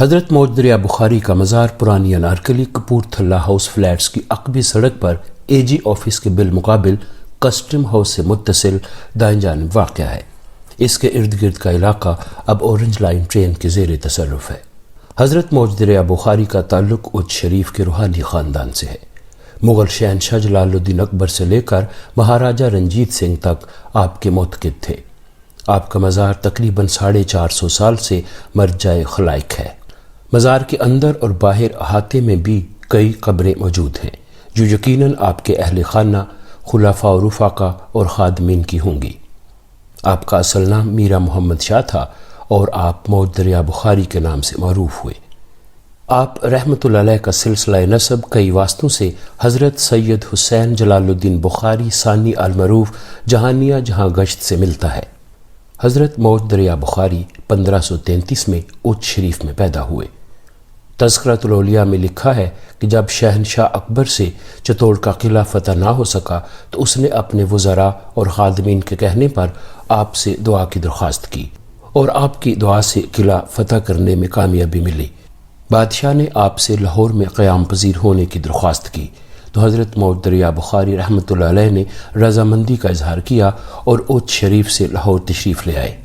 حضرت موج دریا بخاری کا مزار پرانی انارکلی کپورتھلا ہاؤس فلیٹس کی عقبی سڑک پر اے جی آفس کے بالمقابل کسٹم ہاؤس سے متصل دائیں جانب واقع ہے۔ اس کے ارد گرد کا علاقہ اب اورنج لائن ٹرین کے زیر تصرف ہے۔ حضرت موج دریا بخاری کا تعلق اچ شریف کے روحانی خاندان سے ہے۔ مغل شہنشاہ جلال الدین اکبر سے لے کر مہاراجہ رنجیت سنگھ تک آپ کے معتقد تھے۔ آپ کا مزار تقریباً 450 سال سے مرجع خلائق ہے۔ مزار کے اندر اور باہر احاطے میں بھی کئی قبریں موجود ہیں جو یقیناً آپ کے اہل خانہ، خلفاء و رفقا اور خادمین کی ہوں گی۔ آپ کا اصل نام میرا محمد شاہ تھا اور آپ موج دریا بخاری کے نام سے معروف ہوئے۔ آپ رحمۃ اللہ علیہ کا سلسلہ نسب کئی واسطوں سے حضرت سید حسین جلال الدین بخاری ثانی المعروف جہانیہ جہاں گشت سے ملتا ہے۔ حضرت موج دریا بخاری 1533 میں اچ شریف میں پیدا ہوئے۔ تذکرۃ الاولیاء میں لکھا ہے کہ جب شہنشاہ اکبر سے چتور کا قلعہ فتح نہ ہو سکا تو اس نے اپنے وزراء اور خادمین کے کہنے پر آپ سے دعا کی درخواست کی اور آپ کی دعا سے قلعہ فتح کرنے میں کامیابی ملی۔ بادشاہ نے آپ سے لاہور میں قیام پذیر ہونے کی درخواست کی تو حضرت موج دریا بخاری رحمۃ اللہ علیہ نے رضامندی کا اظہار کیا اور اچ شریف سے لاہور تشریف لے آئے۔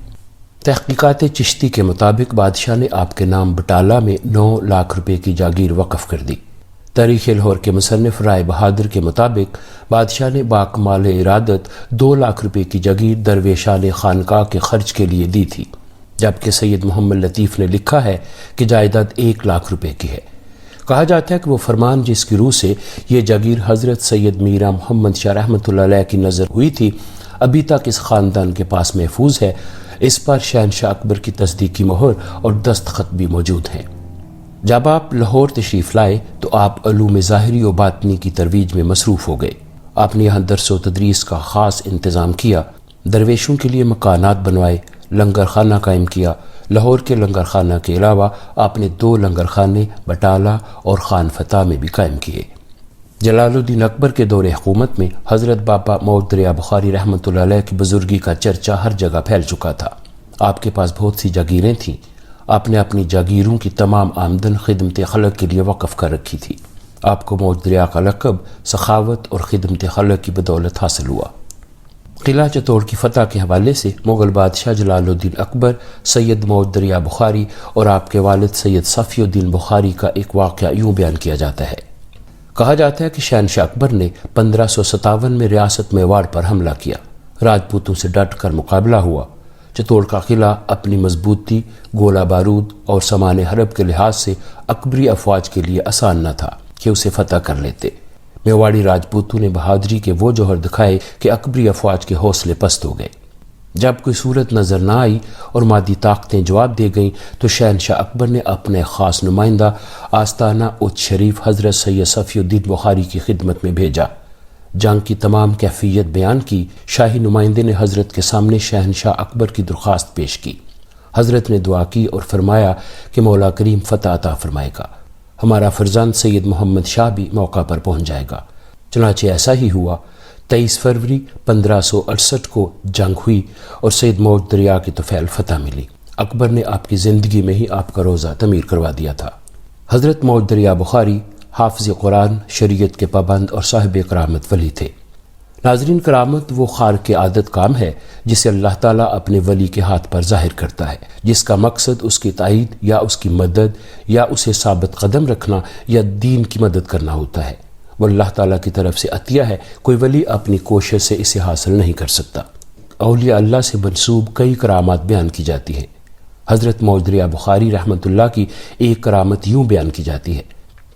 تحقیقات چشتی کے مطابق بادشاہ نے آپ کے نام بٹالہ میں 9 لاکھ روپے کی جاگیر وقف کر دی۔ تاریخ لاہور کے مصنف رائے بہادر کے مطابق بادشاہ نے باکمال ارادت 2 لاکھ روپے کی جاگیر درویشان خانقاہ کے خرچ کے لیے دی تھی، جبکہ سید محمد لطیف نے لکھا ہے کہ جائیداد 1 لاکھ روپے کی ہے۔ کہا جاتا ہے کہ وہ فرمان جس کی روح سے یہ جاگیر حضرت سید میرا محمد شاہ رحمۃ اللہ علیہ کی نظر ہوئی تھی ابھی تک اس خاندان کے پاس محفوظ ہے۔ اس پر شہنشاہ اکبر کی تصدیقی مہر اور دستخط بھی موجود ہیں۔ جب آپ لاہور تشریف لائے تو آپ علوم ظاہری و باطنی کی ترویج میں مصروف ہو گئے۔ آپ نے یہاں درس و تدریس کا خاص انتظام کیا، درویشوں کے لیے مکانات بنوائے، لنگر خانہ قائم کیا۔ لاہور کے لنگر خانہ کے علاوہ آپ نے 2 لنگر خانے بٹالہ اور خان فتح میں بھی قائم کیے۔ جلال الدین اکبر کے دور حکومت میں حضرت بابا موج دریا بخاری رحمۃ اللہ علیہ کی بزرگی کا چرچا ہر جگہ پھیل چکا تھا۔ آپ کے پاس بہت سی جاگیریں تھیں۔ آپ نے اپنی جاگیروں کی تمام آمدن خدمت خلق کے لیے وقف کر رکھی تھی۔ آپ کو موج دریا کا لقب سخاوت اور خدمت خلق کی بدولت حاصل ہوا۔ قلعہ چتور کی فتح کے حوالے سے مغل بادشاہ جلال الدین اکبر، سید موج دریا بخاری اور آپ کے والد سید صفی الدین بخاری کا ایک واقعہ یوں بیان کیا جاتا ہے۔ کہا جاتا ہے کہ شہنشاہ اکبر نے 1557 میں ریاست میواڑ پر حملہ کیا۔ راجپوتوں سے ڈٹ کر مقابلہ ہوا۔ چتور کا قلعہ اپنی مضبوطی، گولہ بارود اور سامان حرب کے لحاظ سے اکبری افواج کے لیے آسان نہ تھا کہ اسے فتح کر لیتے۔ میواڑی راجپوتوں نے بہادری کے وہ جوہر دکھائے کہ اکبری افواج کے حوصلے پست ہو گئے۔ جب کوئی صورت نظر نہ آئی اور مادی طاقتیں جواب دے گئیں تو شہنشاہ اکبر نے اپنے خاص نمائندہ آستانہ اچ شریف حضرت سید صفی الدین بخاری کی خدمت میں بھیجا۔ جنگ کی تمام کیفیت بیان کی۔ شاہی نمائندے نے حضرت کے سامنے شہنشاہ اکبر کی درخواست پیش کی۔ حضرت نے دعا کی اور فرمایا کہ مولا کریم فتح عطا فرمائے گا، ہمارا فرزند سید محمد شاہ بھی موقع پر پہنچ جائے گا۔ چنانچہ ایسا ہی ہوا۔ 23 فروری 1568 کو جنگ ہوئی اور سید موج دریا کی طفیل فتح ملی۔ اکبر نے آپ کی زندگی میں ہی آپ کا روزہ تعمیر کروا دیا تھا۔ حضرت موج دریا بخاری حافظ قرآن، شریعت کے پابند اور صاحب کرامت ولی تھے۔ ناظرین، کرامت وہ خارق عادت کام ہے جسے اللہ تعالیٰ اپنے ولی کے ہاتھ پر ظاہر کرتا ہے، جس کا مقصد اس کی تائید یا اس کی مدد یا اسے ثابت قدم رکھنا یا دین کی مدد کرنا ہوتا ہے۔ وہ اللہ تعالیٰ کی طرف سے عطیہ ہے، کوئی ولی اپنی کوشش سے اسے حاصل نہیں کر سکتا۔ اولیاء اللہ سے منسوب کئی کرامات بیان کی جاتی ہیں۔ حضرت موج دریا بخاری رحمۃ اللہ کی ایک کرامت یوں بیان کی جاتی ہے۔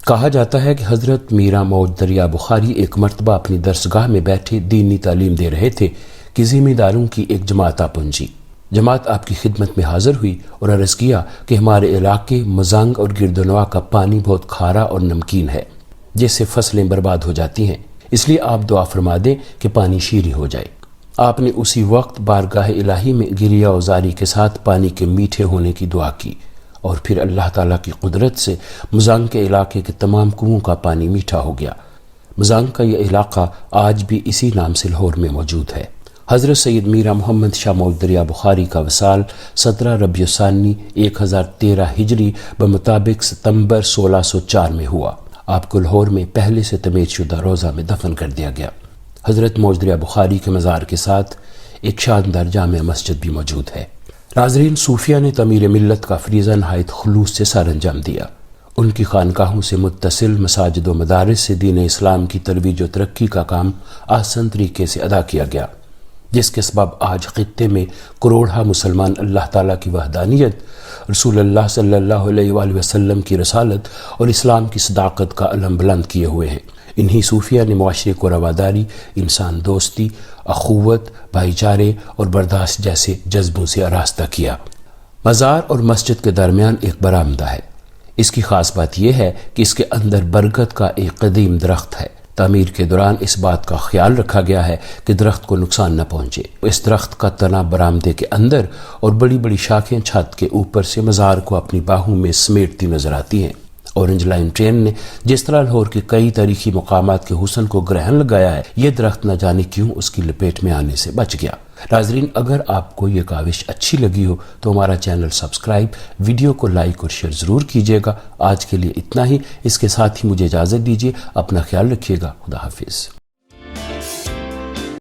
کہا جاتا ہے کہ حضرت میرا موج دریا بخاری ایک مرتبہ اپنی درسگاہ میں بیٹھے دینی تعلیم دے رہے تھے کہ ذمہ داروں کی ایک جماعت آ پہنچی۔ جماعت آپ کی خدمت میں حاضر ہوئی اور عرض کیا کہ ہمارے علاقے مزنگ اور گردنوا کا پانی بہت کھارا اور نمکین ہے، جس سے فصلیں برباد ہو جاتی ہیں، اس لیے آپ دعا فرما دیں کہ پانی شیریں ہو جائے۔ آپ نے اسی وقت بارگاہ الہی میں گریہ وزاری کے ساتھ پانی کے میٹھے ہونے کی دعا کی اور پھر اللہ تعالیٰ کی قدرت سے مزنگ کے علاقے کے تمام کنوؤں کا پانی میٹھا ہو گیا۔ مزنگ کا یہ علاقہ آج بھی اسی نام سے لاہور میں موجود ہے۔ حضرت سید میرا محمد شاہ موعود دریا بخاری کا وصال 17 ربیع الثانی 1013 ہجری بمطابق ستمبر 1604 میں ہوا۔ آپ کو لاہور میں پہلے سے تمیز شدہ روضہ میں دفن کر دیا گیا۔ حضرت موعود دریا بخاری کے مزار کے ساتھ ایک شاندار جامع مسجد بھی موجود ہے۔ ناظرین، صوفیہ نے تعمیر ملت کا فریضہ نہایت خلوص سے سر انجام دیا۔ ان کی خانقاہوں سے متصل مساجد و مدارس سے دین اسلام کی ترویج و ترقی کا کام آسان طریقے سے ادا کیا گیا، جس کے سبب آج خطے میں کروڑہ مسلمان اللہ تعالیٰ کی وحدانیت، رسول اللہ صلی اللہ علیہ وآلہ وسلم کی رسالت اور اسلام کی صداقت کا علم بلند کیے ہوئے ہیں۔ انہی صوفیہ نے معاشرے کو رواداری، انسان دوستی، اخوت، بھائی چارے اور برداشت جیسے جذبوں سے آراستہ کیا۔ مزار اور مسجد کے درمیان ایک برآمدہ ہے۔ اس کی خاص بات یہ ہے کہ اس کے اندر برکت کا ایک قدیم درخت ہے۔ تعمیر کے دوران اس بات کا خیال رکھا گیا ہے کہ درخت کو نقصان نہ پہنچے۔ اس درخت کا تنا برآمدے کے اندر اور بڑی بڑی شاخیں چھت کے اوپر سے مزار کو اپنی باہوں میں سمیٹتی نظر آتی ہیں۔ اورنج لائن ٹرین نے جس طرح لاہور کے کئی تاریخی مقامات کے حسن کو گرہن لگایا ہے، یہ درخت نہ جانے کیوں اس کی لپیٹ میں آنے سے بچ گیا۔ ناظرین، اگر آپ کو یہ کاوش اچھی لگی ہو تو ہمارا چینل سبسکرائب، ویڈیو کو لائک اور شیئر ضرور کیجیے گا۔ آج کے لیے اتنا ہی، اس کے ساتھ ہی مجھے اجازت دیجیے۔ اپنا خیال رکھیے گا۔ خدا حافظ۔